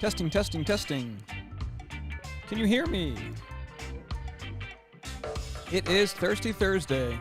Testing, testing, testing. Can you hear me? It is Thirsty Thursday.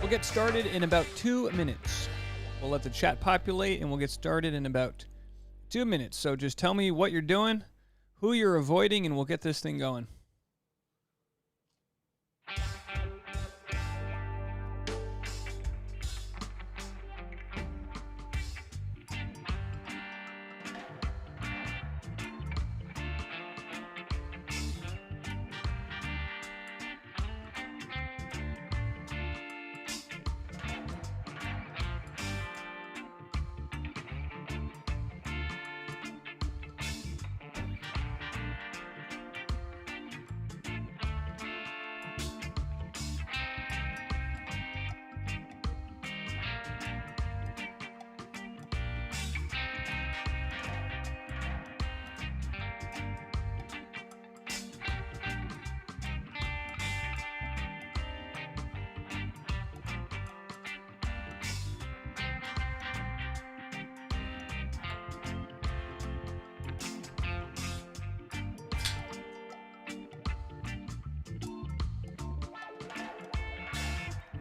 We'll get started in about 2 minutes. We'll let the chat populate and we'll get started in about 2 minutes. So just tell me what you're doing, who you're avoiding, and we'll get this thing going.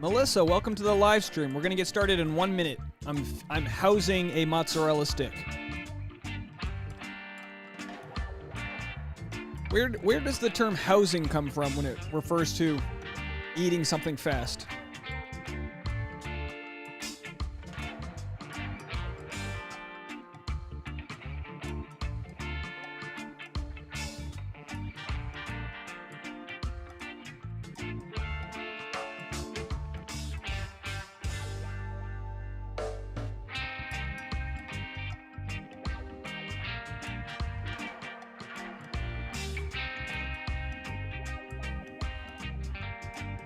Melissa, welcome to the live stream. We're going to get started in 1 minute. I'm housing a mozzarella stick. Where does the term housing come from when it refers to eating something fast?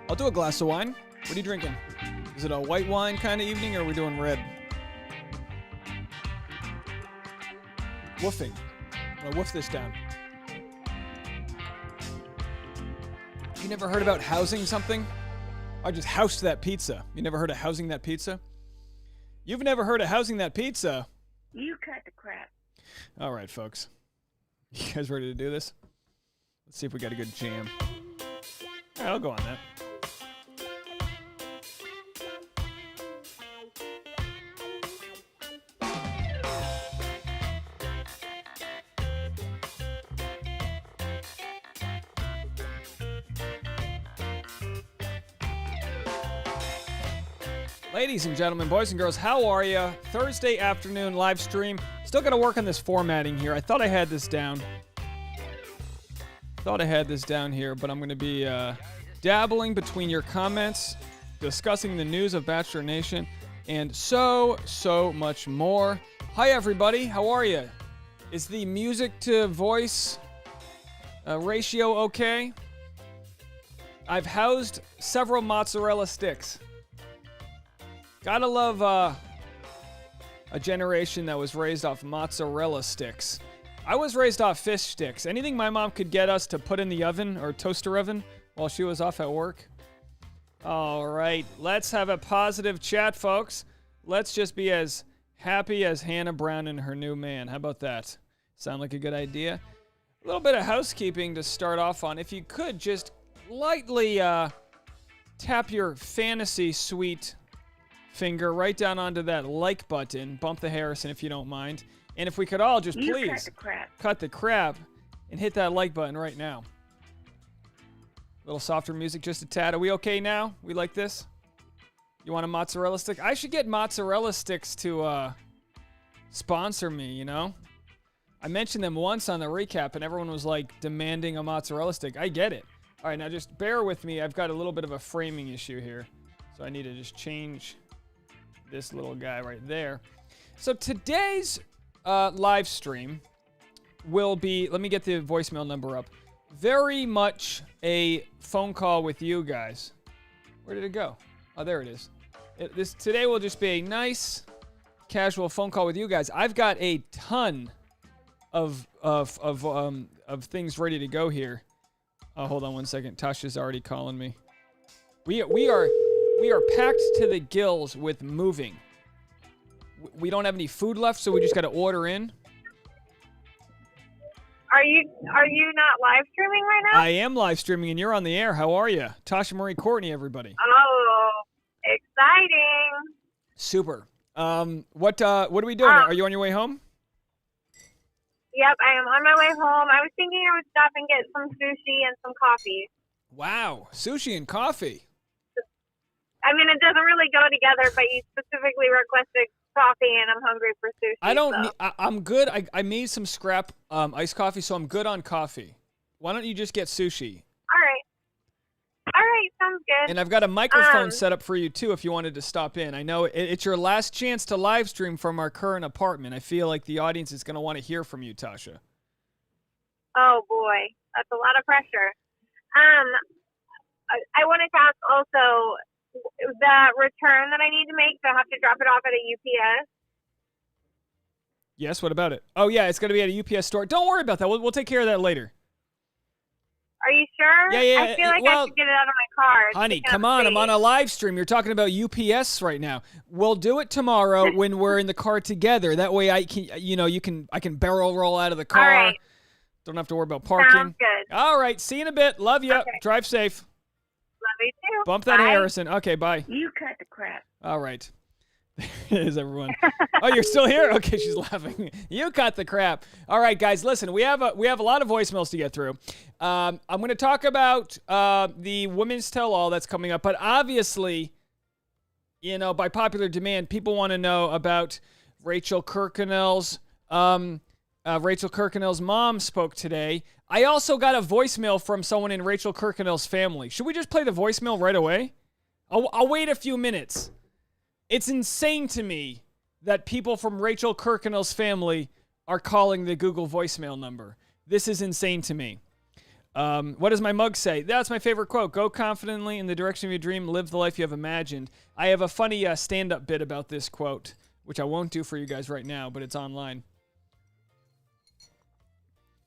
I'll do a glass of wine. What are you drinking? Is it a white wine kind of evening, or are we doing red? Woofing. I'm gonna woof this down. You never heard about housing something? I just housed that pizza. You never heard of housing that pizza? You've never heard of housing that pizza? You cut the crap. All right, folks. You guys ready to do this? Let's see if we got a good jam. All right, I'll go on that. Ladies and gentlemen, boys and girls, how are you? Thursday afternoon live stream. Still got to work on this formatting here. I thought I had this down. Here, but I'm going to be dabbling between your comments, discussing the news of Bachelor Nation, and so much more. Hi, everybody. How are you? Is the music to voice ratio okay? I've housed several mozzarella sticks. Gotta love a generation that was raised off mozzarella sticks. I was raised off fish sticks. Anything my mom could get us to put in the oven or toaster oven while she was off at work. All right, let's have a positive chat, folks. Let's just be as happy as Hannah Brown and her new man. How about that? Sound like a good idea? A little bit of housekeeping to start off on. If you could just lightly tap your fantasy suite finger right down onto that like button. Bump the Harrison if you don't mind. And if we could all just please cut the crap and hit that like button right now. A little softer music, just a tad. Are we okay now? We like this? You want a mozzarella stick? I should get mozzarella sticks to sponsor me, you know? I mentioned them once on the recap and everyone was like demanding a mozzarella stick. I get it. All right, now just bear with me. I've got a little bit of a framing issue here. So I need to just change this little guy right there. So today's live stream will be, let me get the voicemail number up, very much a phone call with you guys. Where did it go? Oh, there it is. Today will just be a nice, casual phone call with you guys. I've got a ton of things ready to go here. Hold on one second. Tasha's already calling me. We are packed to the gills with moving. We don't have any food left, so we just got to order in. Are you not live streaming right now? I am live streaming, and you're on the air. How are you? Tasha Marie Courtney, everybody. Oh, exciting. Super. What are we doing? Are you on your way home? Yep, I am on my way home. I was thinking I would stop and get some sushi and some coffee. Wow, sushi and coffee. I mean, it doesn't really go together, but you specifically requested coffee, and I'm hungry for sushi. I don't need, I'm good. I made some scrap iced coffee, so I'm good on coffee. Why don't you just get sushi? All right, sounds good. And I've got a microphone set up for you, too, if you wanted to stop in. I know it's your last chance to live stream from our current apartment. I feel like the audience is going to want to hear from you, Tasha. Oh, boy. That's a lot of pressure. I wanted to ask also the return that I need to make, so I have to drop it off at a UPS. Yes, what about it? Oh, yeah, it's going to be at a UPS store. Don't worry about that. We'll take care of that later. Are you sure? Yeah. I feel like I should get it out of my car. Honey, come on. I'm on a live stream. You're talking about UPS right now. We'll do it tomorrow when we're in the car together. That way I can barrel roll out of the car. All right. Don't have to worry about parking. Sounds good. All right. See you in a bit. Love you. Okay. Drive safe. Love you too. Bump that Bye. Harrison. Okay, bye. You cut the crap. All right. There it is, everyone. Oh, you're still here? Okay, she's laughing. You cut the crap. All right, guys, listen. We have a lot of voicemails to get through. I'm going to talk about the Women's Tell-All that's coming up, but obviously, by popular demand, people want to know about Rachel Kirkconnell's. Rachel Kirkconnell's mom spoke today. I also got a voicemail from someone in Rachel Kirkconnell's family. Should we just play the voicemail right away? I'll wait a few minutes. It's insane to me that people from Rachel Kirkconnell's family are calling the Google voicemail number. This is insane to me. What does my mug say? That's my favorite quote. Go confidently in the direction of your dream. Live the life you have imagined. I have a funny stand-up bit about this quote, which I won't do for you guys right now, but it's online.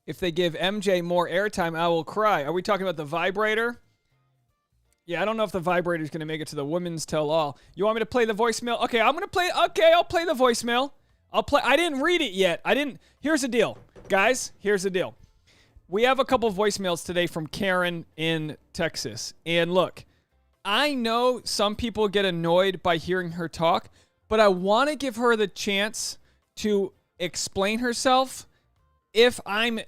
If they give MJ more airtime, I will cry. Are we talking about the vibrator? Yeah, I don't know if the vibrator is going to make it to the Women's Tell-All. You want me to play the voicemail? Okay, I'm going to play. Okay, I'll play the voicemail. I didn't read it yet. Here's the deal. Guys, here's the deal. We have a couple of voicemails today from Karen in Texas. And look, I know some people get annoyed by hearing her talk, but I want to give her the chance to explain herself if I'm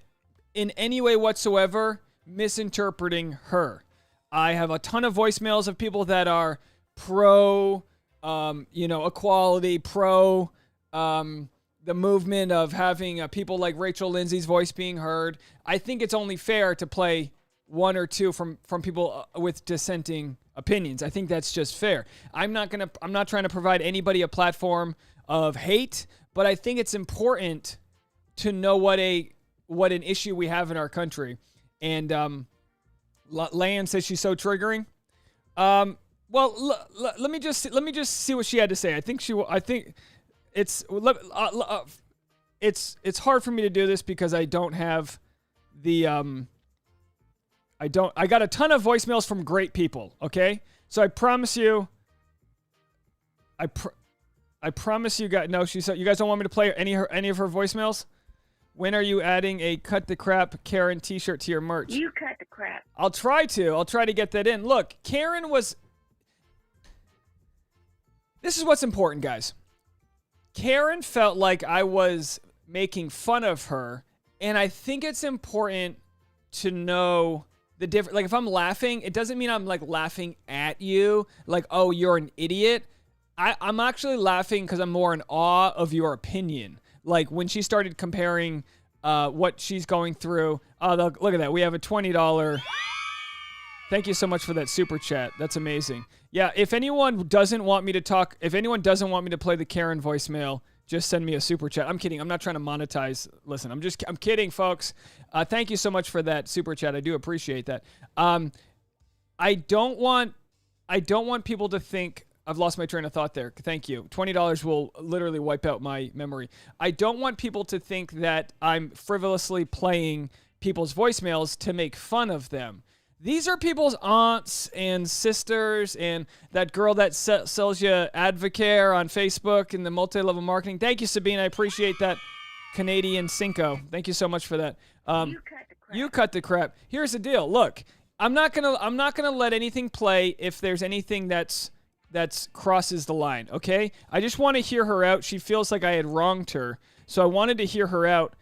in any way whatsoever misinterpreting her. I have a ton of voicemails of people that are pro, equality, pro the movement of having people like Rachel Lindsay's voice being heard. I think it's only fair to play one or two from people with dissenting opinions. I think that's just fair. I'm not trying to provide anybody a platform of hate, but I think it's important to know what an issue we have in our country. And Lan says she's so triggering. Well, let me just see what she had to say. I think it's hard for me to do this because I don't have the I got a ton of voicemails from great people. Okay, so I promise you. I promise you guys. No, she said you guys don't want me to play any of her voicemails. When are you adding a Cut the Crap Karen t-shirt to your merch? You cut the crap. I'll try to get that in. Look, Karen was... This is what's important, guys. Karen felt like I was making fun of her, and I think it's important to know the difference. Like, if I'm laughing, it doesn't mean I'm, like, laughing at you, like, oh, you're an idiot. I'm actually laughing because I'm more in awe of your opinion. Like, when she started comparing what she's going through. Oh, look at that. We have a $20. Thank you so much for that super chat. That's amazing. Yeah, if anyone doesn't want me to talk, if anyone doesn't want me to play the Karen voicemail, just send me a super chat. I'm kidding. I'm not trying to monetize. Listen, I'm kidding, folks. Thank you so much for that super chat. I do appreciate that. I don't want people to think I've lost my train of thought there. Thank you. $20 will literally wipe out my memory. I don't want people to think that I'm frivolously playing people's voicemails to make fun of them. These are people's aunts and sisters and that girl that sells you Advocare on Facebook and the multi-level marketing. Thank you, Sabine. I appreciate that. Canadian Cinco. Thank you so much for that. You cut the crap. Here's the deal. Look, I'm not gonna let anything play if there's anything that's crosses the line. Okay. I just want to hear her out. She feels like I had wronged her, so I wanted to hear her out.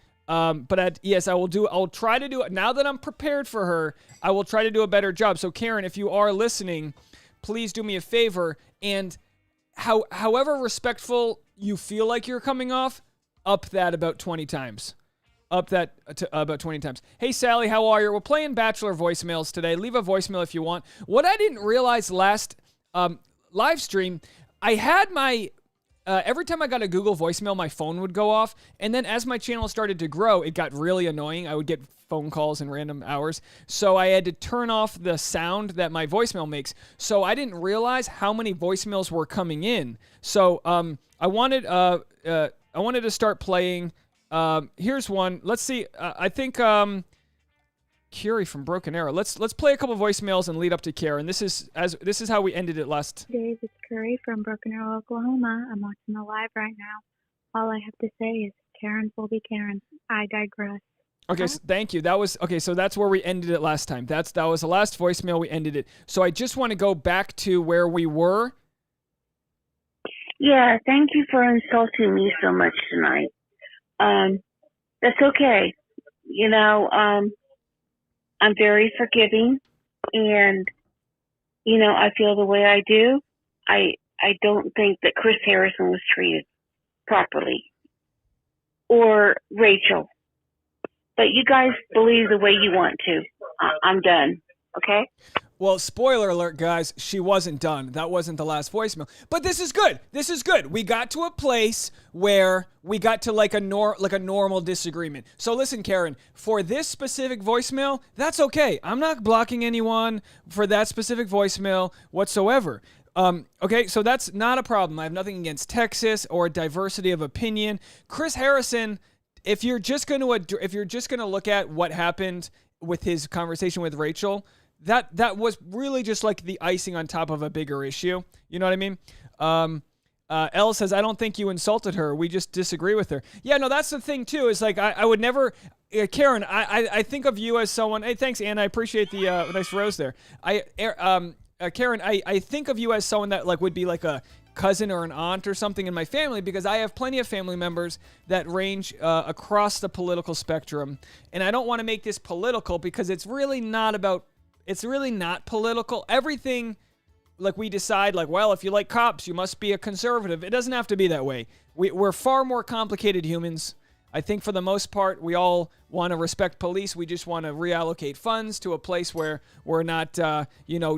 Yes, I'll try to do it. Now that I'm prepared for her, I will try to do a better job. So Karen, if you are listening, please do me a favor. And however respectful you feel like you're coming off, up that about 20 times. Up that to about 20 times. Hey, Sally, how are you? We're playing Bachelor voicemails today. Leave a voicemail if you want. What I didn't realize last live stream, I had my... every time I got a Google voicemail, my phone would go off. And then as my channel started to grow, it got really annoying. I would get phone calls in random hours. So I had to turn off the sound that my voicemail makes. So I didn't realize how many voicemails were coming in. So I wanted to start playing. Here's one. Let's see. I think Curie from Broken Arrow. Let's play a couple voicemails and lead up to Karen. This is how we ended it last. Dave, it's Curry from Broken Arrow, Oklahoma. I'm watching the live right now. All I have to say is Karen will be Karen. I digress. Okay, so thank you. That was okay. So that's where we ended it last time. That was the last voicemail. We ended it. So I just want to go back to where we were. Yeah, thank you for insulting me so much tonight. That's okay. You know, I'm very forgiving, and you know, I feel the way I do. I don't think that Chris Harrison was treated properly, or Rachel. But you guys believe the way you want to. I'm done. Okay? Well, spoiler alert, guys. She wasn't done. That wasn't the last voicemail. But this is good. This is good. We got to a place where we got to like a normal disagreement. So listen, Karen, for this specific voicemail, that's okay. I'm not blocking anyone for that specific voicemail whatsoever. Okay, so that's not a problem. I have nothing against Texas or diversity of opinion. Chris Harrison, if you're just going to look at what happened with his conversation with Rachel, that was really just like the icing on top of a bigger issue. You know what I mean? Elle says, I don't think you insulted her. We just disagree with her. Yeah, no, that's the thing too, is like, I would never, Karen, I think of you as someone, hey, thanks, Anna. I appreciate the nice rose there. Karen, I think of you as someone that like would be like a cousin or an aunt or something in my family, because I have plenty of family members that range across the political spectrum. And I don't want to make this political because it's really not political. Everything, like we decide, like, well, if you like cops, you must be a conservative. It doesn't have to be that way. We're far more complicated humans. I think for the most part, we all want to respect police. We just want to reallocate funds to a place where we're not,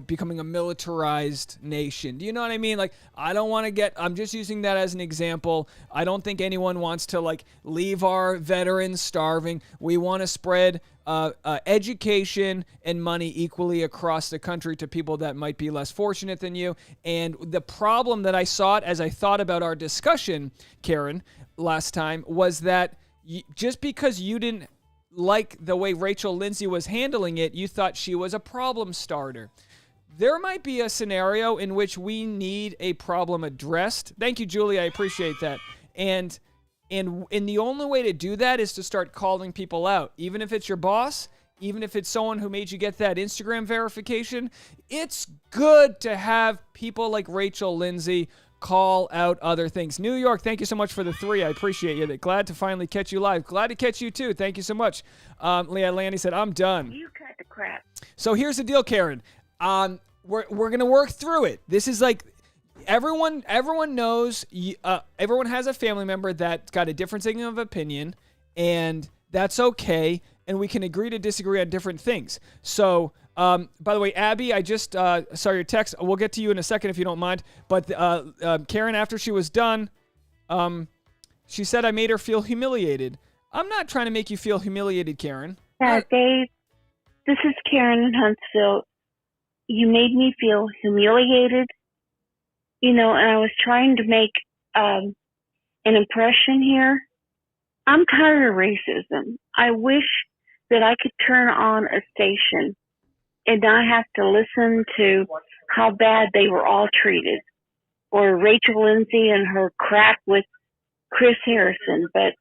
becoming a militarized nation. Do you know what I mean? Like, I'm just using that as an example. I don't think anyone wants to, like, leave our veterans starving. We want to spread education and money equally across the country to people that might be less fortunate than you. And the problem that I saw as I thought about our discussion, Karen, last time, was that just because you didn't like the way Rachel Lindsay was handling it, you thought she was a problem starter. There might be a scenario in which we need a problem addressed. Thank you, Julie. I appreciate that. And the only way to do that is to start calling people out. Even if it's your boss, even if it's someone who made you get that Instagram verification, it's good to have people like Rachel Lindsay call out other things. New York, thank you so much for the 3. I appreciate you. Glad to finally catch you live. Glad to catch you too. Thank you so much. Leah Landy said, I'm done. You cut the crap. So here's the deal, Karen. We're going to work through it. This is like, everyone knows, everyone has a family member that's got a difference of opinion, and that's okay. and we can agree to disagree on different things. So, by the way, Abby, I just saw your text. We'll get to you in a second if you don't mind. But Karen, after she was done, she said I made her feel humiliated. I'm not trying to make you feel humiliated, Karen. Yeah, Dave, this is Karen in Huntsville. You made me feel humiliated, and I was trying to make an impression here. I'm tired of racism. I wish that I could turn on a station and not have to listen to how bad they were all treated, or Rachel Lindsay and her crap with Chris Harrison. But,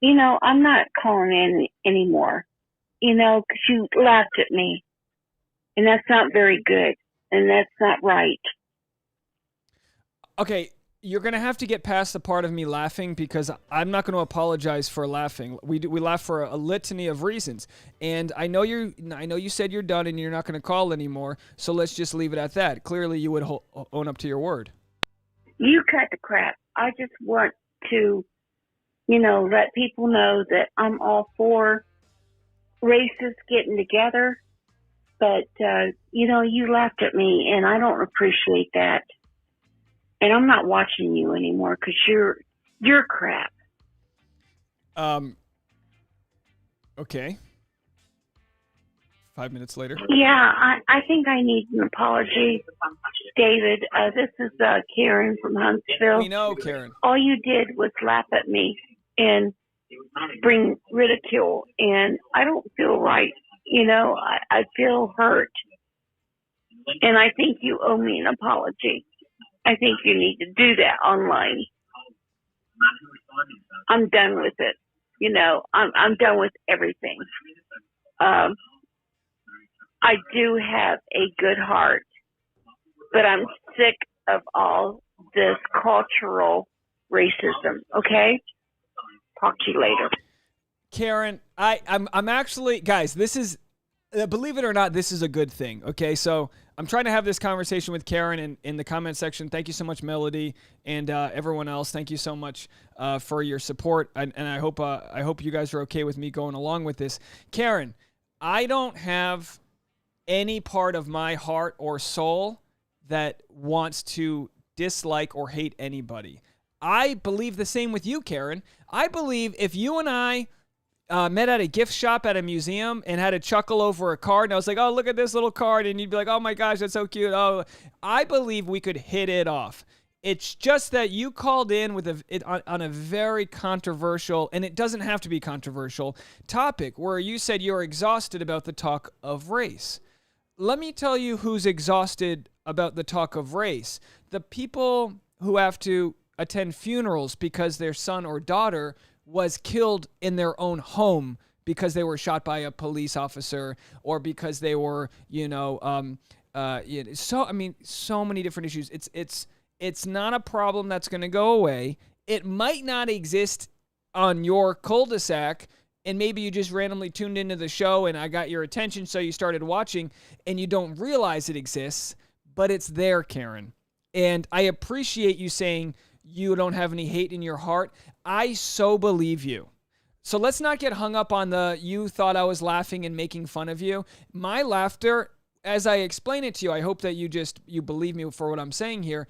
I'm not calling in anymore, because you laughed at me. And that's not very good. And that's not right. Okay, you're going to have to get past the part of me laughing, because I'm not going to apologize for laughing. We laugh for a litany of reasons. And I know you said you're done and you're not going to call anymore, so let's just leave it at that. Clearly you would own up to your word. You cut the crap. I just want to, let people know that I'm all for races getting together. But, you laughed at me, and I don't appreciate that. And I'm not watching you anymore because you're crap. Okay. 5 minutes later. Yeah, I think I need an apology, David. This is Karen from Huntsville. We know, Karen. All you did was laugh at me and bring ridicule, and I don't feel right. I feel hurt, and I think you owe me an apology. I think you need to do that online. I'm done with it. I'm done with everything. I do have a good heart, but I'm sick of all this cultural racism. Okay? Talk to you later. Karen, I'm actually, guys, this is, believe it or not, this is a good thing. Okay, so I'm trying to have this conversation with Karen in the comment section. Thank you so much, Melody, and everyone else. Thank you so much for your support, and I hope you guys are okay with me going along with this. Karen, I don't have any part of my heart or soul that wants to dislike or hate anybody. I believe the same with you, Karen. I believe if you and I met at a gift shop at a museum and had a chuckle over a card, and I was like, oh, look at this little card, and you'd be like, oh my gosh, that's so cute. Oh, I believe we could hit it off. It's just that you called in with on a very controversial, and it doesn't have to be controversial, topic where you said you're exhausted about the talk of race. Let me tell you who's exhausted about the talk of race. The people who have to attend funerals because their son or daughter was killed in their own home because they were shot by a police officer, or because they were, so many different issues. It's not a problem that's going to go away. It might not exist on your cul-de-sac, and maybe you just randomly tuned into the show and I got your attention, so you started watching and you don't realize it exists, but it's there, Karen. And I appreciate you saying you don't have any hate in your heart. I so believe you. So let's not get hung up on you thought I was laughing and making fun of you. My laughter, as I explain it to you, I hope that you believe me for what I'm saying here.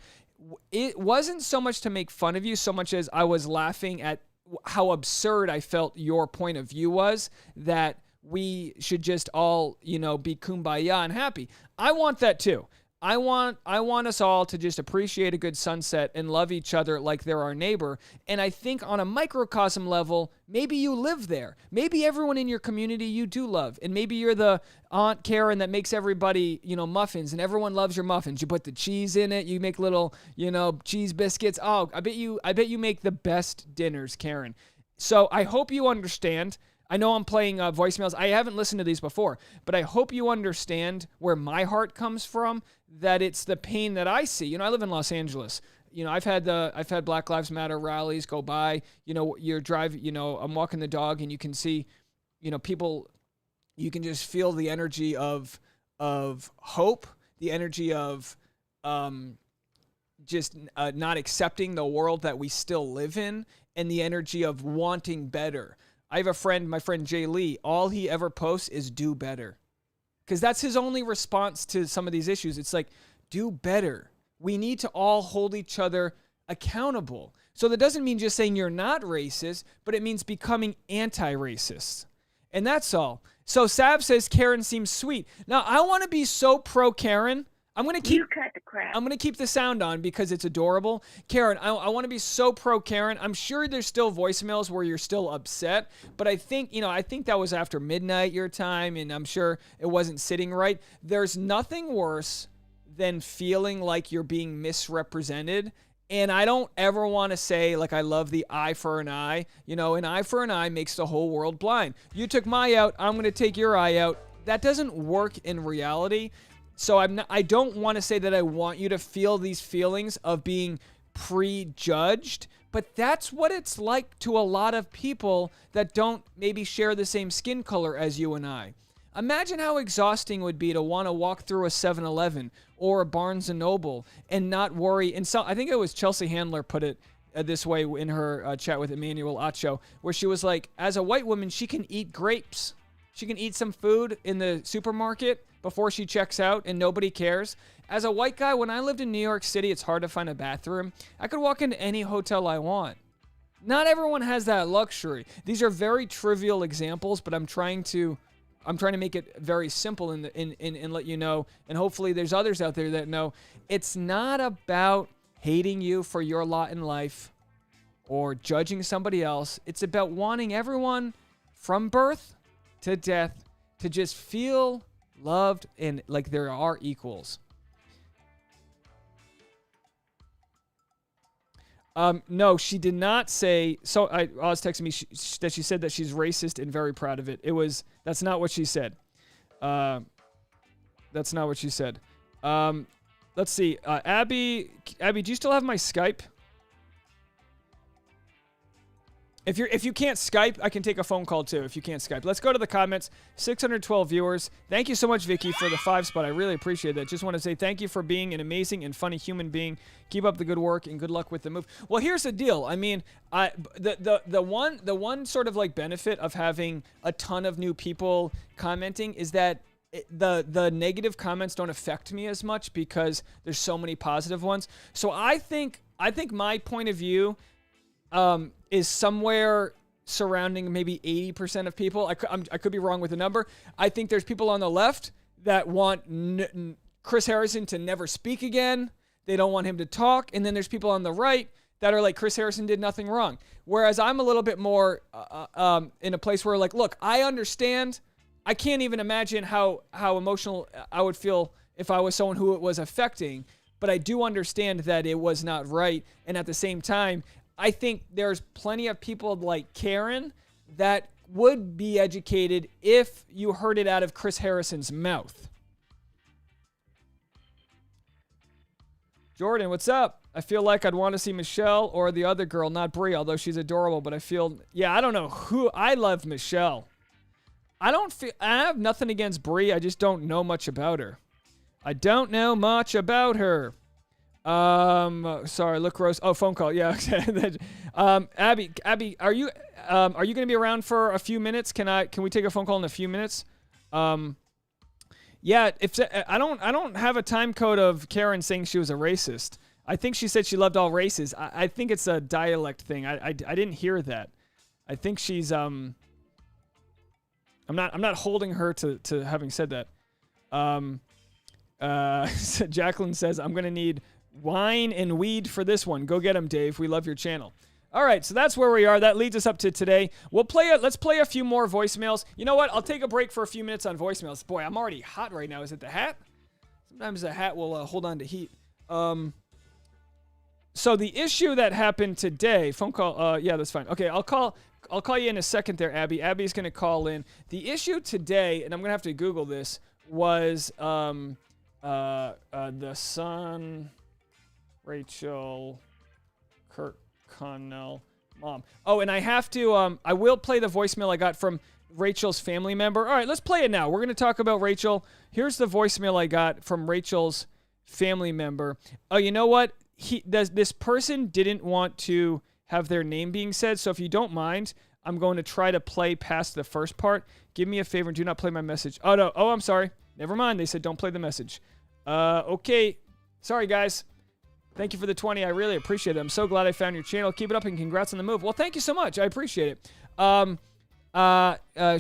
It wasn't so much to make fun of you so much as I was laughing at how absurd I felt your point of view was, that we should just all, be kumbaya and happy. I want that too. I want us all to just appreciate a good sunset and love each other like they're our neighbor. And I think on a microcosm level, maybe you live there. Cheese everyone in your community you do love. And maybe you're the Aunt Karen that makes everybody, muffins, and everyone loves your muffins. You put the cheese in it. You make little, cheese biscuits. Oh, I bet you make the best dinners, Karen. So I hope you understand. I know I'm playing voicemails. I haven't listened to these before, but I hope you understand where my heart comes from, that it's the pain that I see. I live in Los Angeles. I've had Black Lives Matter rallies go by. You're driving, I'm walking the dog and you can see, people, you can just feel the energy of hope, the energy of just not accepting the world that we still live in, and the energy of wanting better. I have a friend, my friend Jay Lee, all he ever posts is do better. Because that's his only response to some of these issues. It's like, do better. We need to all hold each other accountable. So that doesn't mean just saying you're not racist, but it means becoming anti-racist. And that's all. So Sav says Karen seems sweet. Now, I want to be so pro Karen. I'm going to keep... You cut the crap. I'm going to keep the sound on because it's adorable. Karen, I want to be so pro Karen. I'm sure there's still voicemails where you're still upset, but I think that was after midnight your time, and I'm sure it wasn't sitting right. There's nothing worse than feeling like you're being misrepresented. And I don't ever want to say, like, I love the eye for an eye. An eye for an eye makes the whole world blind. You took my out, I'm going to take your eye out. That doesn't work in reality. So I don't want to say that I want you to feel these feelings of being prejudged, but that's what it's like to a lot of people that don't maybe share the same skin color as you and I. Imagine how exhausting it would be to want to walk through a 7-Eleven or a Barnes & Noble and not worry. And so I think it was Chelsea Handler put it this way in her chat with Emmanuel Acho, where she was like, as a white woman, she can eat grapes. She can eat some food in the supermarket before she checks out and nobody cares. As a white guy, when I lived in New York City, it's hard to find a bathroom. I could walk into any hotel I want. Not everyone has that luxury. These are very trivial examples, but I'm trying to make it very simple and let you know, and hopefully there's others out there that know, it's not about hating you for your lot in life or judging somebody else. It's about wanting everyone from birth to death to just feel loved and like there are equals. No, she did not say. So I was texting me that she said that she's racist and very proud of it. That's not what she said. That's not what she said. Let's see. Abby, do you still have my Skype? If you can't Skype, I can take a phone call too. If you can't Skype, let's go to the comments. 612 viewers. Thank you so much, Vicky, for the 5 spot. I really appreciate that. Just want to say thank you for being an amazing and funny human being. Keep up the good work and good luck with the move. Well, here's the deal. I mean, the one sort of like benefit of having a ton of new people commenting is that the negative comments don't affect me as much because there's so many positive ones. So I think my point of view is somewhere surrounding maybe 80% of people. I could be wrong with the number. I think there's people on the left that want Chris Harrison to never speak again. They don't want him to talk. And then there's people on the right that are like, Chris Harrison did nothing wrong. Whereas I'm a little bit more in a place where, like, look, I understand. I can't even imagine how emotional I would feel if I was someone who it was affecting. But I do understand that it was not right. And at the same time, I think there's plenty of people like Karen that would be educated if you heard it out of Chris Harrison's mouth. Jordan, what's up? I feel like I'd want to see Michelle or the other girl, not Brie, although she's adorable, but I don't know who. I love Michelle. I have nothing against Brie. I just don't know much about her. Sorry, look Rose. Oh, phone call. Yeah. Okay. Abby, are you going to be around for a few minutes? Can we take a phone call in a few minutes? Yeah, if I don't have a time code of Karen saying she was a racist. I think she said she loved all races. I think it's a dialect thing. I didn't hear that. I think she's I'm not holding her to having said that. Jacqueline says I'm going to need wine and weed for this one. Go get them, Dave. We love your channel. All right, so that's where we are. That leads us up to today. Let's play a few more voicemails. You know what? I'll take a break for a few minutes on voicemails. Boy, I'm already hot right now. Is it the hat? Sometimes the hat will hold on to heat. So the issue that happened today, phone call. Yeah, that's fine. Okay, I'll call you in a second there, Abby. Abby's going to call in. The issue today, and I'm going to have to Google this, was the son, Rachel, Kirk Connell, mom. Oh, and I have to, I will play the voicemail I got from Rachel's family member. All right, let's play it now. We're going to talk about Rachel. Here's the voicemail I got from Rachel's family member. Oh, you know what? This person didn't want to have their name being said, so if you don't mind, I'm going to try to play past the first part. Give me a favor and do not play my message. Oh, no. Oh, I'm sorry. Never mind. They said don't play the message. Okay. Sorry, guys. Thank you for the 20. I really appreciate it. I'm so glad I found your channel. Keep it up and congrats on the move. Well, thank you so much. I appreciate it.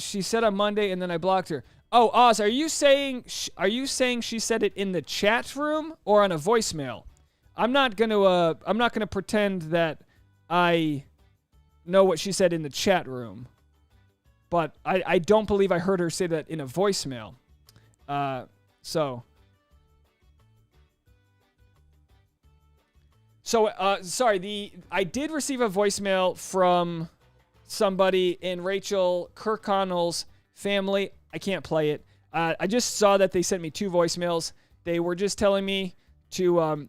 She said on Monday and then I blocked her. Oh, Oz, are you saying she said it in the chat room or on a voicemail? I'm not gonna pretend that I know what she said in the chat room, but I don't believe I heard her say that in a voicemail. Sorry. I did receive a voicemail from somebody in Rachel Kirkconnell's family. I can't play it. I just saw that they sent me 2 voicemails. They were just telling me the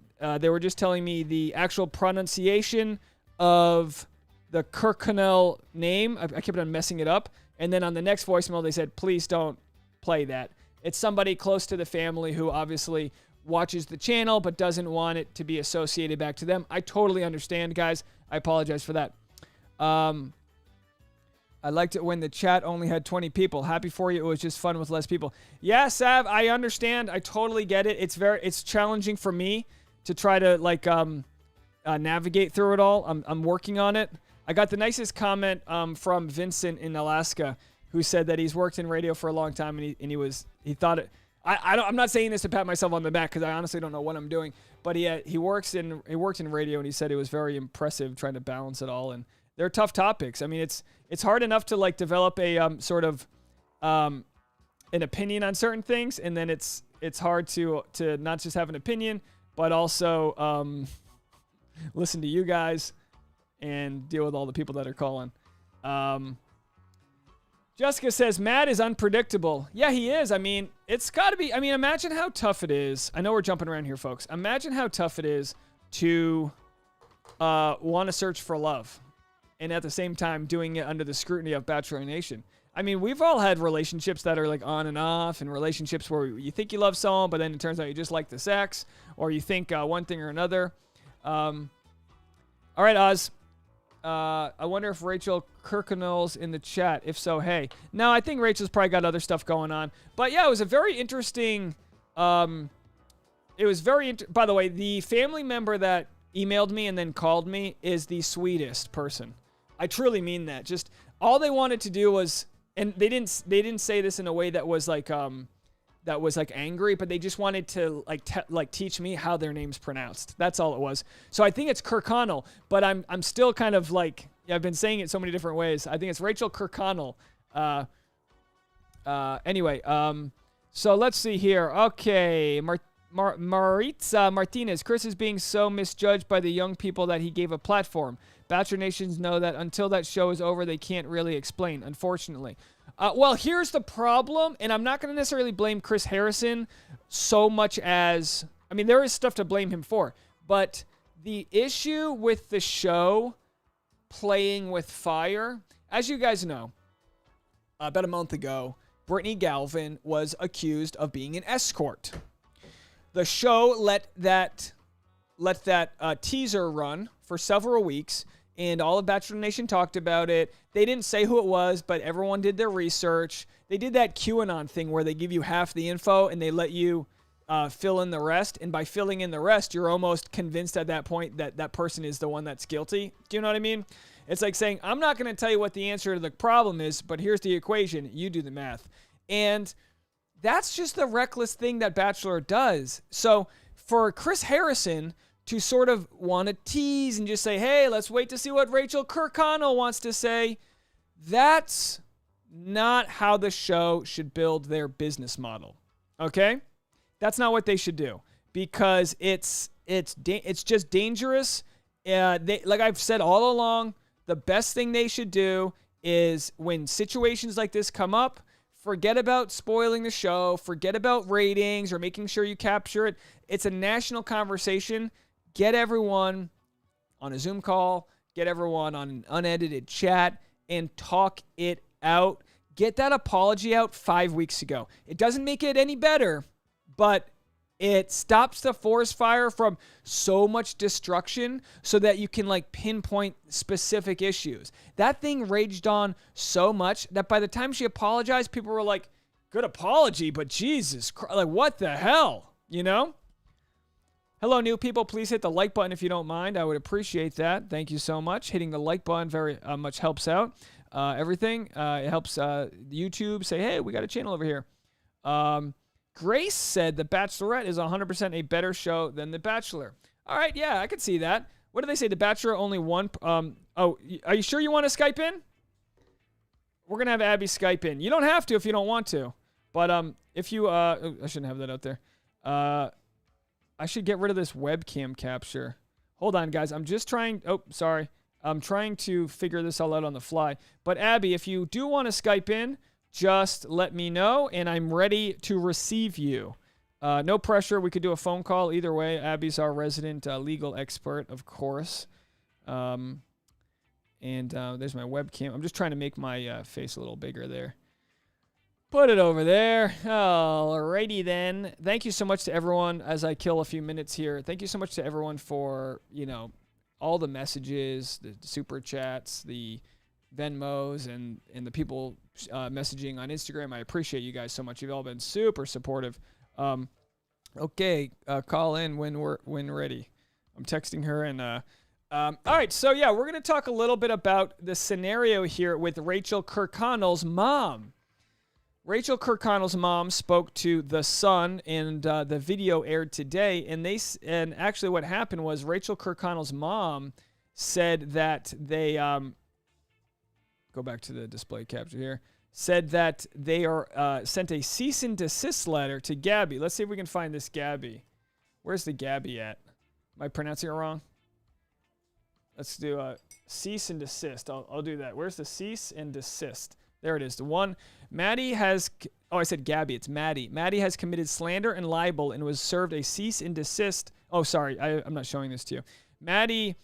actual pronunciation of the Kirkconnell name. I kept on messing it up. And then on the next voicemail, they said, please don't play that. It's somebody close to the family who obviously watches the channel but doesn't want it to be associated back to them. I totally understand, guys. I apologize for that. I liked it when the chat only had 20 people. Happy for you. It was just fun with less people. Yeah, Sav, I understand. I totally get it. It's challenging for me to try to navigate through it all. I'm working on it. I got the nicest comment from Vincent in Alaska, who said that he's worked in radio for a long time and he thought it. I'm not saying this to pat myself on the back because I honestly don't know what I'm doing, but he worked in radio and he said it was very impressive trying to balance it all. And they're tough topics. I mean, it's hard enough to develop a an opinion on certain things, and then it's hard to not just have an opinion, but also listen to you guys and deal with all the people that are calling. Jessica says, Matt is unpredictable. Yeah, he is. I mean, it's got to be. I mean, imagine how tough it is. I know we're jumping around here, folks. Imagine how tough it is to want to search for love and at the same time doing it under the scrutiny of Bachelor Nation. I mean, we've all had relationships that are on and off, and relationships where you think you love someone, but then it turns out you just like the sex, or you think one thing or another. All right, Oz. I wonder if Rachel Kirkconnell's in the chat. If so, hey. No, I think Rachel's probably got other stuff going on. But yeah, it was a very interesting. By the way, the family member that emailed me and then called me is the sweetest person. I truly mean that. Just all they wanted to do was, and they didn't say this in a way that was angry, but they just wanted to teach me how their name's pronounced. That's all it was. So I think it's Kirkconnell, but I'm still kind of I've been saying it so many different ways. I think it's Rachel Kirkconnell. Anyway, so let's see here. Okay, Maritza Martinez. Chris is being so misjudged by the young people that he gave a platform. Bachelor Nations know that until that show is over, they can't really explain, unfortunately. Well, here's the problem, and I'm not going to necessarily blame Chris Harrison so much as, I mean, there is stuff to blame him for, but the issue with the show playing with fire, as you guys know, about a month ago, Brittany Galvin was accused of being an escort. The show let that teaser run for several weeks, and all of Bachelor Nation talked about it. They didn't say who it was, but everyone did their research. They did that QAnon thing where they give you half the info and they let you fill in the rest. And by filling in the rest, you're almost convinced at that point that that person is the one that's guilty. Do you know what I mean? It's like saying, I'm not going to tell you what the answer to the problem is, but here's the equation. You do the math. And that's just the reckless thing that Bachelor does. So for Chris Harrison to sort of want to tease and just say, hey, let's wait to see what Rachel Kirkconnell wants to say, that's not how the show should build their business model. Okay? That's not what they should do, because it's just dangerous. Like I've said all along, the best thing they should do is when situations like this come up, forget about spoiling the show, forget about ratings or making sure you capture it. It's a national conversation. Get everyone on a Zoom call, get everyone on an unedited chat, and talk it out. Get that apology out 5 weeks ago. It doesn't make it any better, but It stops the forest fire from so much destruction so that you can like pinpoint specific issues. That thing raged on so much that by the time she apologized, people were like, good apology, but Jesus Christ, like what the hell, you know? Hello, new people. Please hit the like button if you don't mind. I would appreciate that. Thank you so much. Hitting the like button very much helps out everything. It helps YouTube say, hey, we got a channel over here. Grace said The Bachelorette is 100% a better show than The Bachelor. All right, yeah, I could see that. What do they say? The Bachelor only one. Oh, are you sure you want to Skype in? We're gonna have Abby Skype in. You don't have to if you don't want to, but if you I shouldn't have that out there. I should get rid of this webcam capture. Hold on, guys. I'm just trying. Oh, sorry. I'm trying to figure this all out on the fly. But Abby, if you do want to Skype in, just let me know, and I'm ready to receive you. No pressure. We could do a phone call either way. Abby's our resident legal expert, of course. And there's my webcam. I'm just trying to make my face a little bigger there. Put it over there. Alrighty then. Thank you so much to everyone as I kill a few minutes here. Thank you so much to everyone for, all the messages, the super chats, the Venmos, and the people messaging on Instagram. I appreciate you guys so much. You've all been super supportive. Okay, call in when ready. I'm texting her and all right, so yeah, we're gonna talk a little bit about the scenario here with Rachel Kirkconnell's mom. Rachel Kirkconnell's mom spoke to The Sun, and the video aired today. And actually, what happened was Rachel Kirkconnell's mom said that they go back to the display capture here. Said that they are sent a cease and desist letter to Gabby. Let's see if we can find this Gabby. Where's the Gabby at? Am I pronouncing it wrong? Let's do a cease and desist. I'll do that. Where's the cease and desist? There it is. The one. Maddie has. Oh, I said Gabby. It's Maddie. Maddie has committed slander and libel and was served a cease and desist. Oh, sorry. I'm not showing this to you. Maddie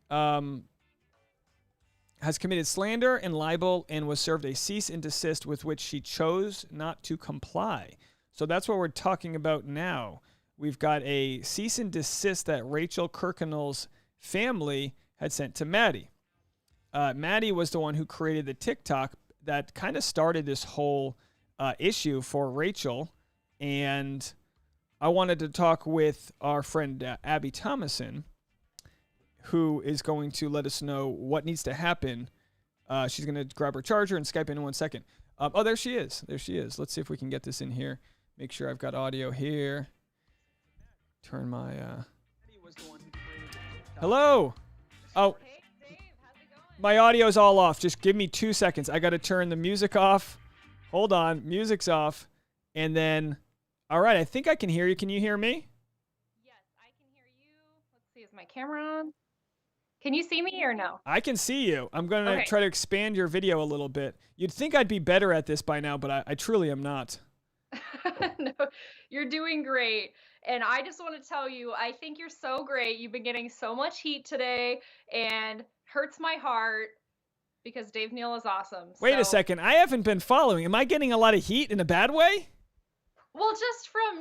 has committed slander and libel and was served a cease and desist with which she chose not to comply. So that's what we're talking about now. We've got a cease and desist that Rachel Kirkconnell's family had sent to Maddie. Maddie was the one who created the TikTok that kind of started this whole issue for Rachel. And I wanted to talk with our friend Abby Thomason, who is going to let us know what needs to happen. She's going to grab her charger and Skype in 1 second. Oh, there she is. There she is. Let's see if we can get this in here. Make sure I've got audio here. Turn my... Hello. Oh. Hey, Dave, how's it going? My audio's all off. Just give me 2 seconds. I got to turn the music off. Hold on. Music's off. And then... All right. I think I can hear you. Can you hear me? Yes, I can hear you. Let's see, is my camera on? Can you see me or no? I can see you. I'm going to try to expand your video a little bit. You'd think I'd be better at this by now, but I truly am not. No, you're doing great. And I just want to tell you, I think you're so great. You've been getting so much heat today and hurts my heart because Dave Neal is awesome. Wait a second. I haven't been following. Am I getting a lot of heat in a bad way? Well, just from,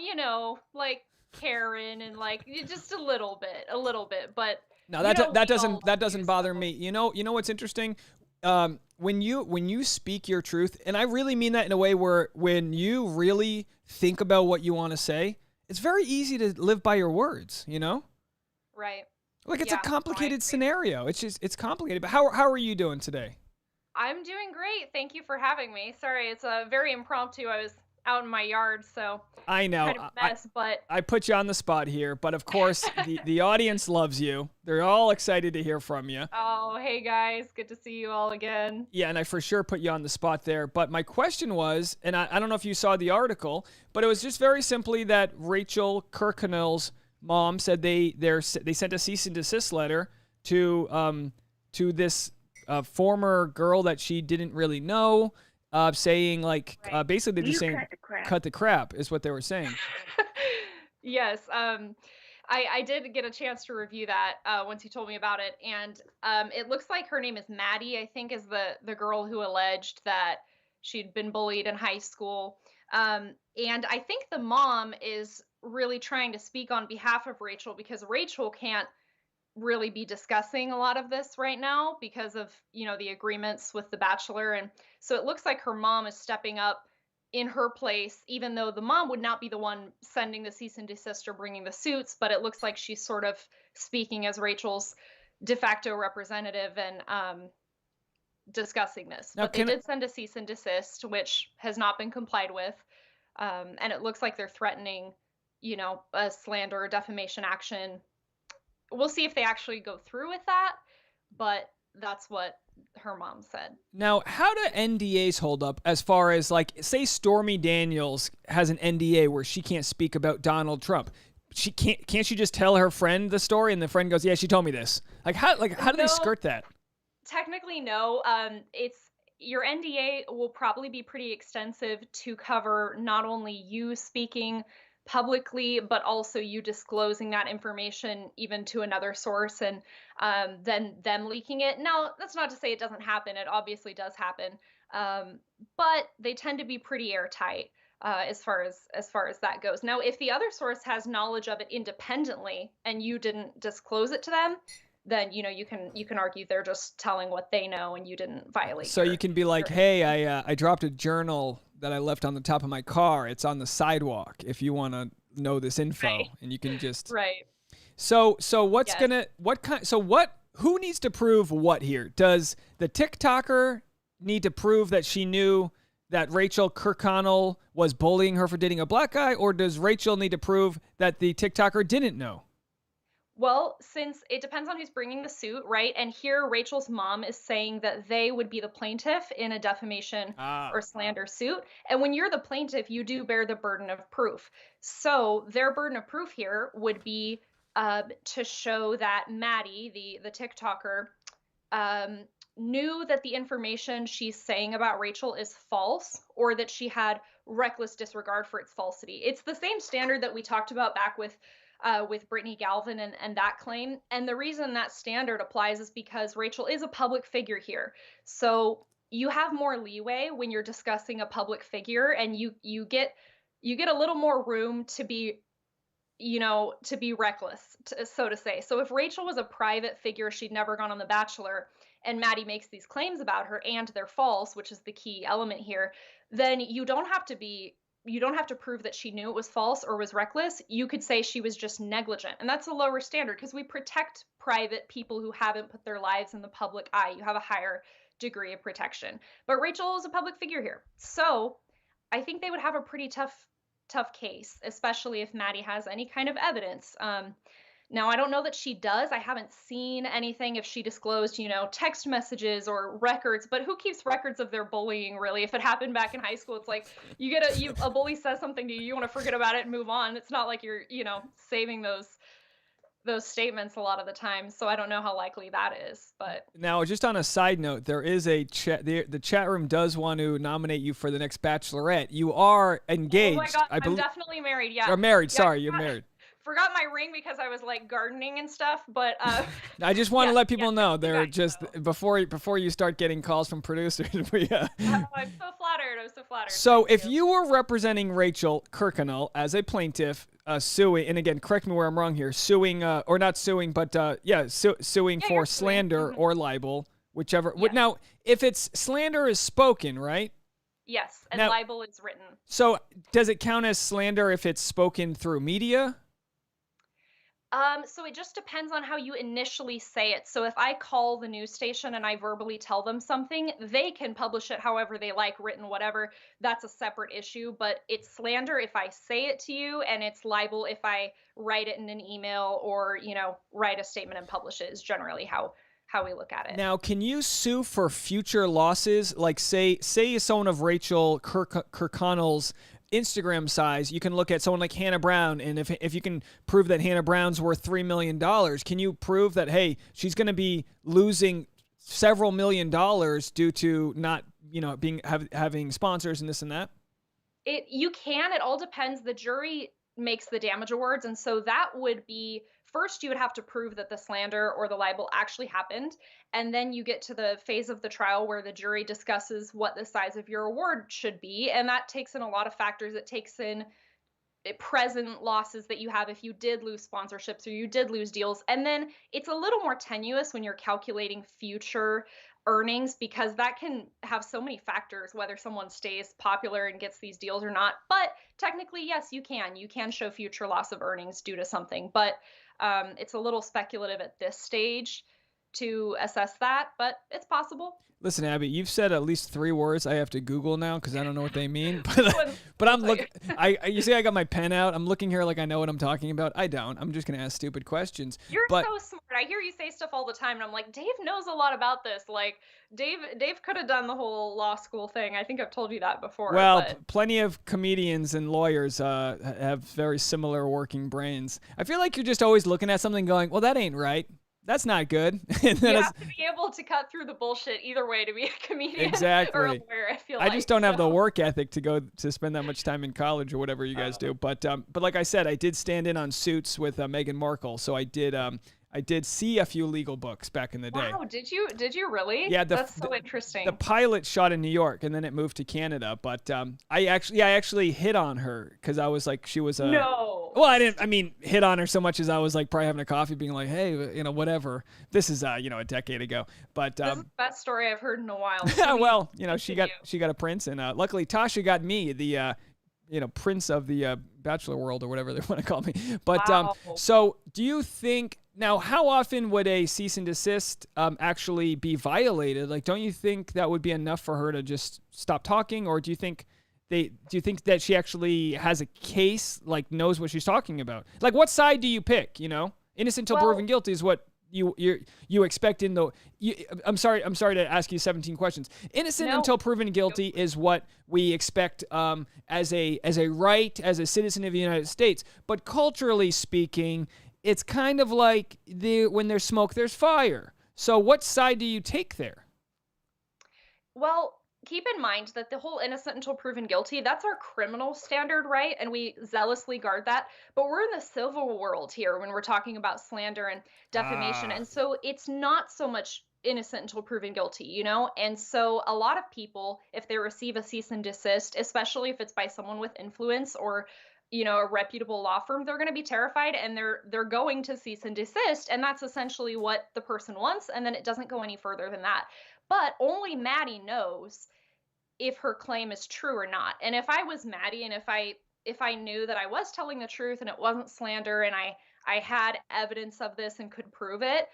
like Karen and like just a little bit, but no, that doesn't bother me. You know what's interesting? When you speak your truth, and I really mean that in a way where when you really think about what you want to say, it's very easy to live by your words, Right. Like it's a complicated scenario. It's complicated. But how are you doing today? I'm doing great. Thank you for having me. Sorry, it's a very impromptu. I was out in my yard, so I know. Kind of a mess, but I put you on the spot here, but of course the audience loves you. They're all excited to hear from you. Oh, hey guys, good to see you all again. Yeah, and I for sure put you on the spot there. But my question was, and I don't know if you saw the article, but it was just very simply that Rachel Kirkconnell's mom said they sent a cease and desist letter to this former girl that she didn't really know. Saying like basically they're just saying cut the crap is what they were saying. Yes, I did get a chance to review that once you told me about it, and it looks like her name is Maddie, I think, is the girl who alleged that she'd been bullied in high school, and I think the mom is really trying to speak on behalf of Rachel because Rachel can't really be discussing a lot of this right now because of, the agreements with the Bachelor. And so it looks like her mom is stepping up in her place, even though the mom would not be the one sending the cease and desist or bringing the suits, but it looks like she's sort of speaking as Rachel's de facto representative and discussing this. Now, But they did send a cease and desist, which has not been complied with. And it looks like they're threatening, a slander or defamation action. We'll see if they actually go through with that, but that's what her mom said. Now, how do NDAs hold up as far as, like, say Stormy Daniels has an NDA where she can't speak about Donald Trump? She can't she just tell her friend the story and the friend goes, yeah, she told me this? How do they skirt that? Technically, no. It's your NDA will probably be pretty extensive to cover not only you speaking publicly, but also you disclosing that information even to another source and then them leaking it. Now, that's not to say it doesn't happen. It obviously does happen. But they tend to be pretty airtight as far as that goes. Now, if the other source has knowledge of it independently and you didn't disclose it to them, then you can argue they're just telling what they know and you didn't violate. So you can be like, hey, I dropped a journal that I left on the top of my car. It's on the sidewalk if you want to know this info. Right. And you can just right. So what's who needs to prove what here? Does the TikToker need to prove that she knew that Rachel Kirkconnell was bullying her for dating a black guy, or does Rachel need to prove that the TikToker didn't know? Well, since it depends on who's bringing the suit, right? And here Rachel's mom is saying that they would be the plaintiff in a defamation or slander suit. And when you're the plaintiff, you do bear the burden of proof. So their burden of proof here would be to show that Maddie, the TikToker, knew that the information she's saying about Rachel is false, or that she had reckless disregard for its falsity. It's the same standard that we talked about back with Brittany Galvin and that claim. And the reason that standard applies is because Rachel is a public figure here. So you have more leeway when you're discussing a public figure, and you get a little more room to be reckless, so to say. So if Rachel was a private figure, she'd never gone on The Bachelor, and Maddie makes these claims about her and they're false, which is the key element here, then you don't have to prove that she knew it was false or was reckless. You could say she was just negligent. And that's a lower standard because we protect private people who haven't put their lives in the public eye. You have a higher degree of protection. But Rachel is a public figure here. So I think they would have a pretty tough case, especially if Maddie has any kind of evidence. Now, I don't know that she does. I haven't seen anything if she disclosed, text messages or records, but who keeps records of their bullying, really? If it happened back in high school, it's like a bully says something to you, you want to forget about it and move on. It's not like you're, saving those statements a lot of the time. So I don't know how likely that is. But now, just on a side note, there is a chat. The chat room does want to nominate you for the next Bachelorette. You are engaged. Oh my God, I'm definitely married. Yeah. You're married. Yeah, Sorry, you're married. Forgot my ring because I was like gardening and stuff, but I just want to let people know they're just before you start getting calls from producers. I'm so flattered. So if you were representing Rachel Kirkconnell as a plaintiff, suing, and again, correct me where I'm wrong here, suing or not suing, but suing for slander or libel, whichever. Yes. Now, if it's slander is spoken, right? Yes, and now, libel is written. So does it count as slander if it's spoken through media? So it just depends on how you initially say it. So if I call the news station and I verbally tell them something, they can publish it however they like, written, whatever. That's a separate issue, but it's slander if I say it to you, and it's libel if I write it in an email or, write a statement and publish it is generally how we look at it. Now, can you sue for future losses? Like say someone of Rachel Kirkconnell's Instagram size, you can look at someone like Hannah Brown, and if you can prove that Hannah Brown's worth $3 million, can you prove that, hey, she's going to be losing several $1 million due to not, having sponsors and this and that? You can. It all depends. The jury makes the damage awards, and so that would be first you would have to prove that the slander or the libel actually happened, and then you get to the phase of the trial where the jury discusses what the size of your award should be, and that takes in a lot of factors. It takes in present losses that you have if you did lose sponsorships or you did lose deals. And then it's a little more tenuous when you're calculating future earnings, because that can have so many factors, whether someone stays popular and gets these deals or not. But technically, yes, you can show future loss of earnings due to something, but it's a little speculative at this stage to assess that, but it's possible. Listen, Abby, you've said at least 3 words I have to Google now because I don't know what they mean. But I'm looking. You see, I got my pen out. I'm looking here like I know what I'm talking about. I don't. I'm just gonna ask stupid questions. You're so smart. I hear you say stuff all the time, and I'm like, Dave knows a lot about this. Like, Dave could have done the whole law school thing. I think I've told you that before. Well, plenty of comedians and lawyers have very similar working brains. I feel like you're just always looking at something going, well, that ain't right. That's not good. And you have to be able to cut through the bullshit either way to be a comedian exactly. or a lawyer, I feel I just don't have the work ethic to go to spend that much time in college or whatever you guys do. But like I said, I did stand in on Suits with Meghan Markle, so I did see a few legal books back in the day. Wow, did you really? Yeah, that's so interesting. The pilot shot in New York, and then it moved to Canada. But I actually hit on her because I was like, she was a no. Well, I mean, hit on her so much as I was like probably having a coffee, being like, hey, whatever. This is a decade ago. But this is the best story I've heard in a while. Well, she got a prince, and luckily Tasha got me the prince of the Bachelor world or whatever they want to call me. But wow. So do you think now how often would a cease and desist actually be violated? Like, don't you think that would be enough for her to just stop talking, or do you think that she actually has a case, like knows what she's talking about? Like, what side do you pick? Innocent till proven guilty is what you expect in the. I'm sorry to ask you 17 questions. Innocent until proven guilty is what we expect as a right, as a citizen of the United States. But culturally speaking, it's kind of like when there's smoke, there's fire. So what side do you take there? Well, keep in mind that the whole innocent until proven guilty, that's our criminal standard, right? And we zealously guard that. But we're in the civil world here when we're talking about slander and defamation. And so it's not so much innocent until proven guilty, And so a lot of people, if they receive a cease and desist, especially if it's by someone with influence or a reputable law firm, they're going to be terrified and they're going to cease and desist. And that's essentially what the person wants. And then it doesn't go any further than that. But only Maddie knows if her claim is true or not. And if I was Maddie, and if I knew that I was telling the truth and it wasn't slander, and I had evidence of this and could prove it,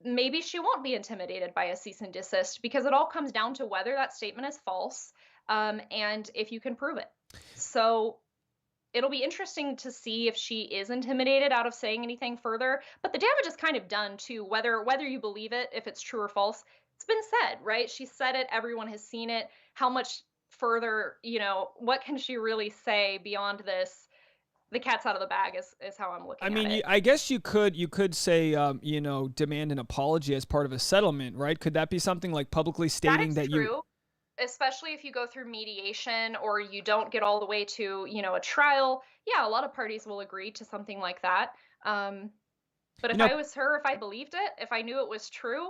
maybe she won't be intimidated by a cease and desist, because it all comes down to whether that statement is false, and if you can prove it. So it'll be interesting to see if she is intimidated out of saying anything further. But the damage is kind of done too, whether you believe it, if it's true or false. It's been said, right? She said it. Everyone has seen it. How much further, what can she really say beyond this? The cat's out of the bag is how I'm looking at it. I guess you could say, demand an apology as part of a settlement, right? Could that be something like publicly stating that true. Especially if you go through mediation or you don't get all the way to, a trial. Yeah, a lot of parties will agree to something like that. But if I was her, if I believed it, if I knew it was true,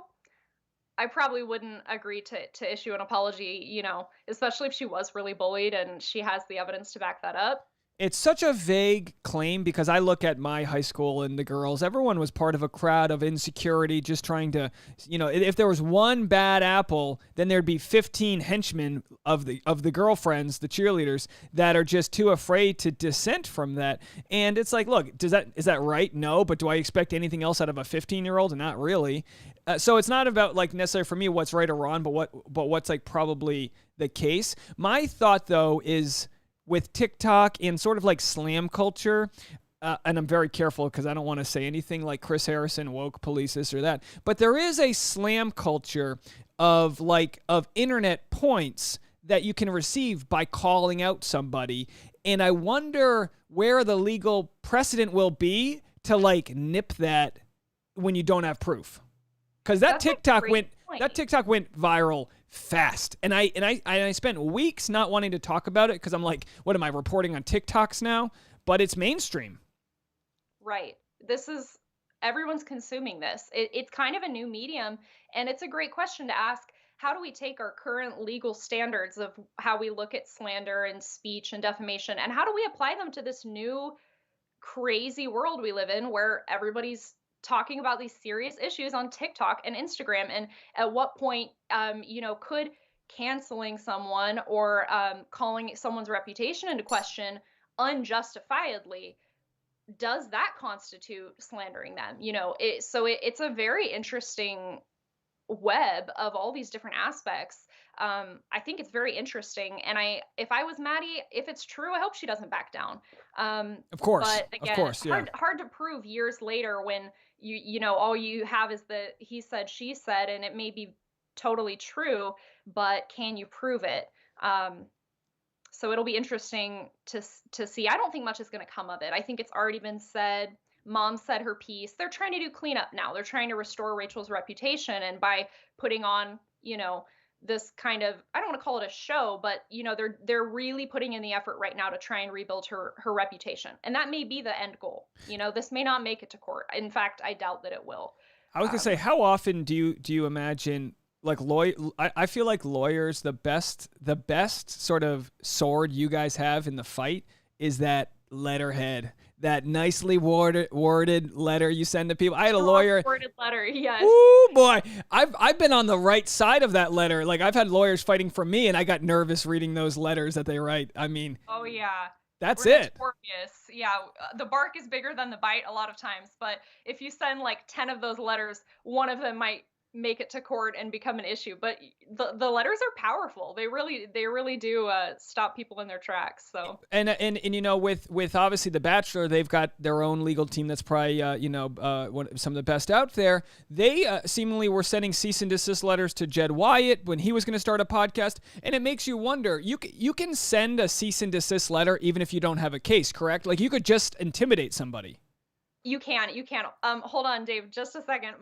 I probably wouldn't agree to issue an apology, especially if she was really bullied and she has the evidence to back that up. It's such a vague claim because I look at my high school and the girls, everyone was part of a crowd of insecurity, just trying to, if there was one bad apple, then there'd be 15 henchmen of the girlfriends, the cheerleaders, that are just too afraid to dissent from that. And it's like, look, is that right? No, but do I expect anything else out of a 15-year-old? Not really. So it's not about like necessarily for me what's right or wrong, but what's like probably the case. My thought though is, with TikTok and sort of like slam culture, and I'm very careful because I don't want to say anything like Chris Harrison, woke police, this or that, but there is a slam culture of internet points that you can receive by calling out somebody. And I wonder where the legal precedent will be to like nip that when you don't have proof. Because that TikTok went viral fast, and I spent weeks not wanting to talk about it because I'm like, what am I reporting on TikToks now? But it's mainstream. Right. Everyone's consuming this. It's kind of a new medium, and it's a great question to ask. how do we take our current legal standards of how we look at slander and speech and defamation, and how do we apply them to this new crazy world we live in where everybody's talking about these serious issues on TikTok and Instagram? And at what point, could canceling someone or calling someone's reputation into question unjustifiedly, does that constitute slandering them? It's a very interesting web of all these different aspects. I think it's very interesting, and if I was Maddie, if it's true, I hope she doesn't back down. Of course, but again, of course, yeah. hard to prove years later when all you have is the he said, she said, and it may be totally true, but can you prove it? So it'll be interesting to see. I don't think much is going to come of it. I think it's already been said. Mom said her piece. They're trying to do cleanup now. They're trying to restore Rachel's reputation, and by putting on, this kind of, I don't want to call it a show, but they're really putting in the effort right now to try and rebuild her reputation, and that may be the end goal. This may not make it to court. In fact, I doubt that it will. I was gonna say, how often do you imagine, like, I feel like lawyers, the best sort of sword you guys have in the fight is that letterhead, that nicely worded letter you send to people. I had a lawyer. Worded letter, yes. Ooh, boy, I've been on the right side of that letter. Like, I've had lawyers fighting for me, and I got nervous reading those letters that they write. I mean, oh yeah, that's We're it. Notorious. Yeah, the bark is bigger than the bite a lot of times. But if you send like 10 of those letters, one of them might make it to court and become an issue. But the letters are powerful. They really do stop people in their tracks. So and with obviously The Bachelor, they've got their own legal team that's probably some of the best out there. They seemingly were sending cease and desist letters to Jed Wyatt when he was going to start a podcast, and it makes you wonder. You can send a cease and desist letter even if you don't have a case, correct? Like, you could just intimidate somebody. You can. Hold on, Dave, just a second.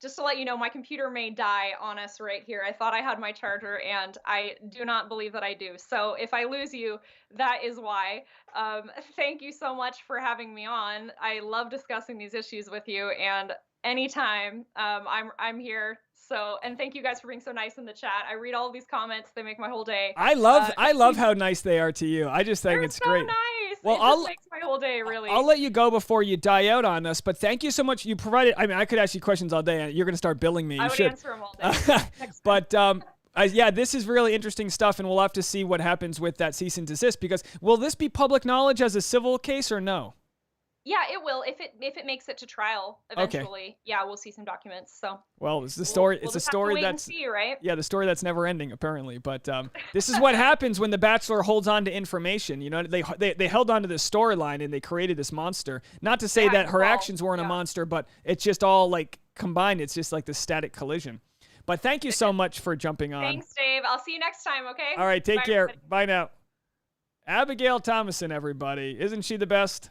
Just to let you know, my computer may die on us right here. I thought I had my charger, and I do not believe that I do. So if I lose you, that is why. Thank you so much for having me on. I love discussing these issues with you, and anytime, I'm here. So, and thank you guys for being so nice in the chat. I read all of these comments. They make my whole day. I love how nice they are to you. I just think it's so great. Nice. Well, it just makes my whole day, really. I'll let you go before you die out on us, but thank you so much. You provided, I mean, I could ask you questions all day, and you're going to start billing me. I would answer them all day. But yeah, this is really interesting stuff, and we'll have to see what happens with that cease and desist, because will this be public knowledge as a civil case or no? Yeah, it will. If it makes it to trial eventually, okay. Yeah, we'll see some documents. So well, it's the story. We'll it's a story that's see, right? Yeah, the story that's never ending apparently. But this is what happens when The Bachelor holds on to information. They held on to this storyline and they created this monster. Not to say that her actions weren't a monster, but it's just all like combined. It's just like the static collision. But thank you so much for jumping on. Thanks, Dave. I'll see you next time. Okay. All right. Take Bye, care. everybody. Bye now. Abigail Thomason, everybody. Isn't she the best?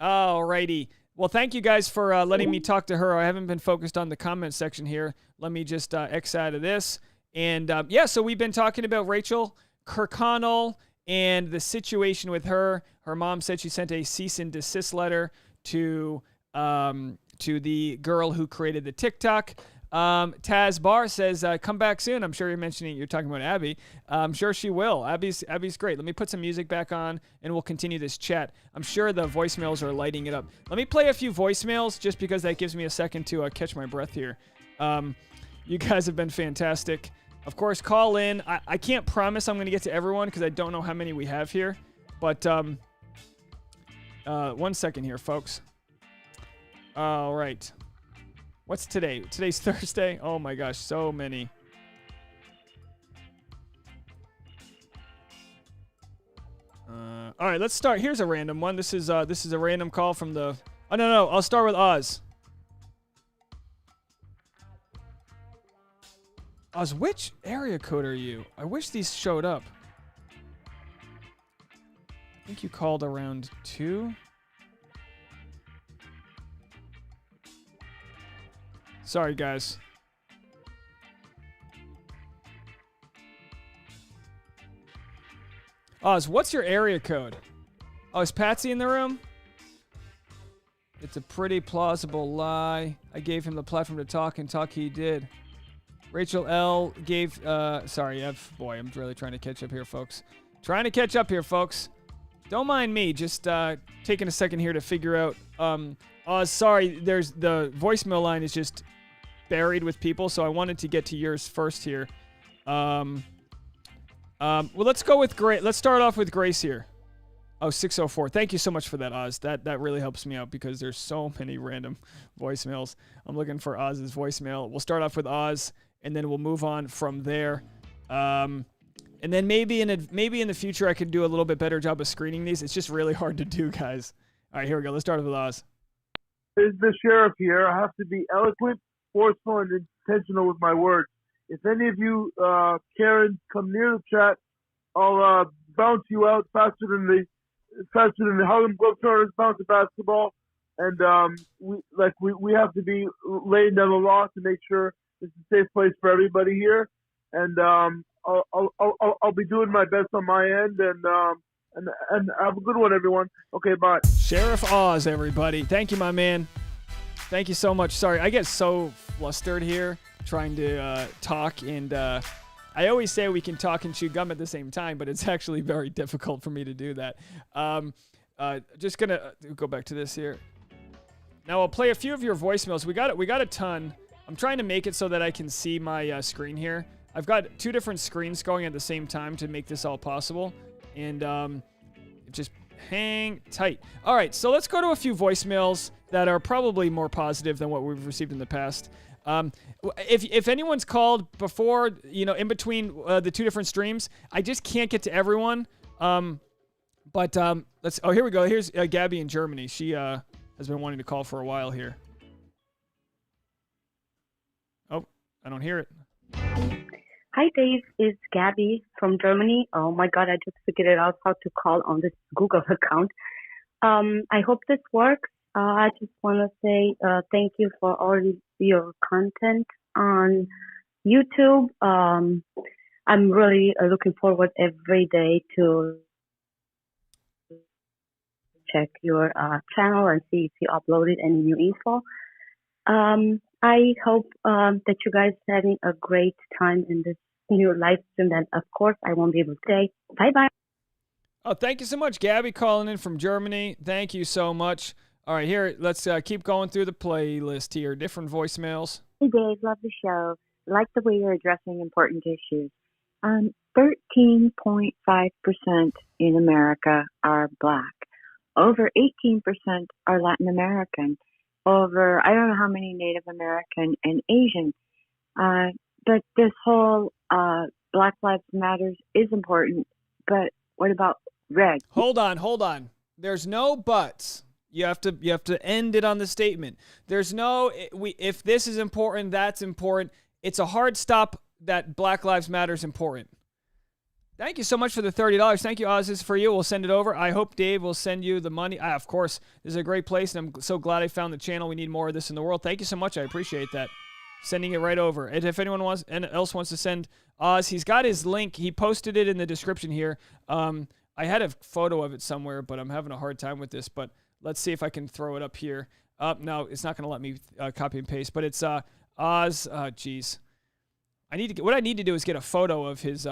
Alrighty. Well, thank you guys for letting me talk to her. I haven't been focused on the comment section here. Let me just X out of this. And so we've been talking about Rachel Kirkconnell and the situation with her. Her mom said she sent a cease and desist letter to the girl who created the TikTok. Taz Barr says, come back soon. I'm sure you're talking about Abby. I'm sure she will. Abby's great. Let me put some music back on and we'll continue this chat. I'm sure the voicemails are lighting it up. Let me play a few voicemails just because that gives me a second to catch my breath here. You guys have been fantastic. Of course, call in. I can't promise I'm going to get to everyone because I don't know how many we have here. But 1 second here, folks. All right. What's today? Today's Thursday. Oh my gosh, so many. All right, let's start. Here's a random one. This is a random call from the. Oh no, I'll start with Oz. Oz, which area code are you? I wish these showed up. I think you called around 2. Sorry, guys. Oz, what's your area code? Oh, is Patsy in the room? It's a pretty plausible lie. I gave him the platform to talk, and talk he did. Rachel L gave, sorry, boy, I'm really trying to catch up here, folks. Don't mind me, just taking a second here to figure out. Sorry, there's the voicemail line is just buried with people, so I wanted to get to yours first here. Well, let's go with Grace. Let's start off with Grace here. Oh, 604. Thank you so much for that, Oz. That really helps me out because there's so many random voicemails. I'm looking for Oz's voicemail. We'll start off with Oz, and then we'll move on from there. And then maybe in the future I could do a little bit better job of screening these. It's just really hard to do, guys. All right, here we go. Let's start with Oz. Is the sheriff here? I have to be eloquent, forceful, and intentional with my words. If any of you Karens come near the chat, I'll bounce you out faster than the Harlem Globetrotters bounce a basketball. And we have to be laying down the law to make sure it's a safe place for everybody here. And I'll be doing my best on my end. And have a good one, everyone. Okay, bye. Sheriff Oz, everybody. Thank you, my man. Thank you so much. Sorry, I get so flustered here trying to talk, and I always say we can talk and chew gum at the same time, but it's actually very difficult for me to do that. Just gonna go back to this here. Now I'll play a few of your voicemails. We got a ton. I'm trying to make it so that I can see my screen here. I've got two different screens going at the same time to make this all possible, and just hang tight. All right, so let's go to a few voicemails that are probably more positive than what we've received in the past. If anyone's called before, in between the two different streams, I just can't get to everyone. But here we go. Here's Gabby in Germany. She has been wanting to call for a while here. Oh, I don't hear it. Hi, Dave. It's Gabby from Germany. Oh my God, I just figured out how to call on this Google account. I hope this works. I just want to say thank you for all your content on YouTube. I'm really looking forward every day to check your channel and see if you uploaded any new info. I hope that you guys are having a great time in this new live stream. And of course, I won't be able to say bye-bye. Oh, thank you so much, Gabby, calling in from Germany. Thank you so much. All right, here, let's keep going through the playlist here. Different voicemails. Hey, Dave, love the show. Like the way you're addressing important issues. 13.5% in America are Black. Over 18% are Latin American. Over, I don't know how many Native American and Asian. But this whole Black Lives Matters is important. But what about red? Hold on. There's no buts. You have to end it on the statement. There's no if this is important, that's important. It's a hard stop that Black Lives Matter is important. Thank you so much for the $30. Thank you, Oz. This is for you. We'll send it over. I hope Dave will send you the money. Of course, this is a great place, and I'm so glad I found the channel. We need more of this in the world. Thank you so much. I appreciate that. Sending it right over. And if anyone else wants to send Oz, he's got his link. He posted it in the description here. I had a photo of it somewhere, but I'm having a hard time with this. But let's see if I can throw it up here. No, it's not going to let me copy and paste. But it's Oz. Geez. What I need to do is get a photo of his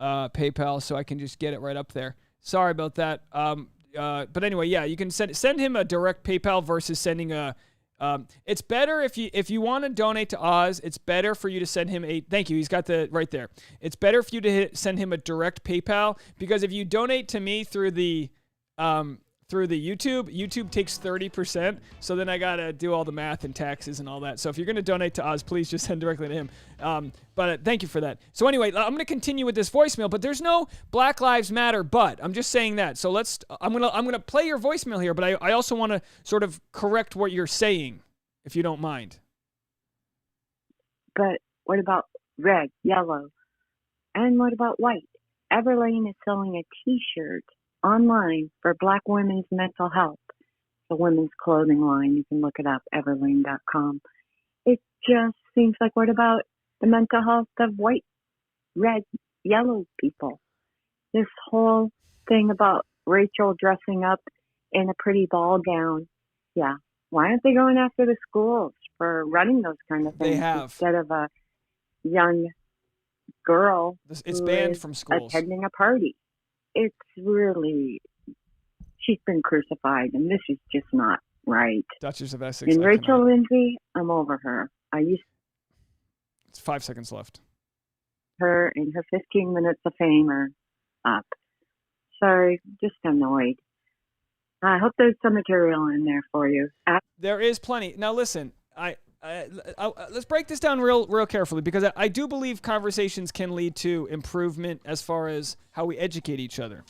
PayPal so I can just get it right up there. Sorry about that. But anyway, yeah, you can send him a direct PayPal versus sending a. It's better if you want to donate to Oz. It's better for you to send him a. Thank you. He's got the right there. It's better for you to send him a direct PayPal, because if you donate to me through the YouTube takes 30%. So then I gotta do all the math and taxes and all that. So if you're gonna donate to Oz, please just send directly to him. But thank you for that. So anyway, I'm gonna continue with this voicemail, but there's no Black Lives Matter. But I'm just saying that. So I'm gonna play your voicemail here, but I also want to sort of correct what you're saying, if you don't mind. But what about red, yellow, and what about white? Everlane is selling a T-shirt online for Black women's mental health. The women's clothing line. You can look it up, everlane.com. It just seems like, what about the mental health of white, red, yellow people? This whole thing about Rachel dressing up in a pretty ball gown. Yeah. Why aren't they going after the schools for running those kind of things They have. instead of young girl It's who banned is from schools. attending a party. It's really, she's been crucified, and this is just not right. Duchess of Essex. And I Rachel cannot. Lindsay, I'm over her. I used It's 5 seconds left. her, and her 15 minutes of fame are up. Sorry, just annoyed. I hope there's some material in there for you. There is plenty. Now listen, let's break this down real carefully, because I do believe conversations can lead to improvement as far as how we educate each other.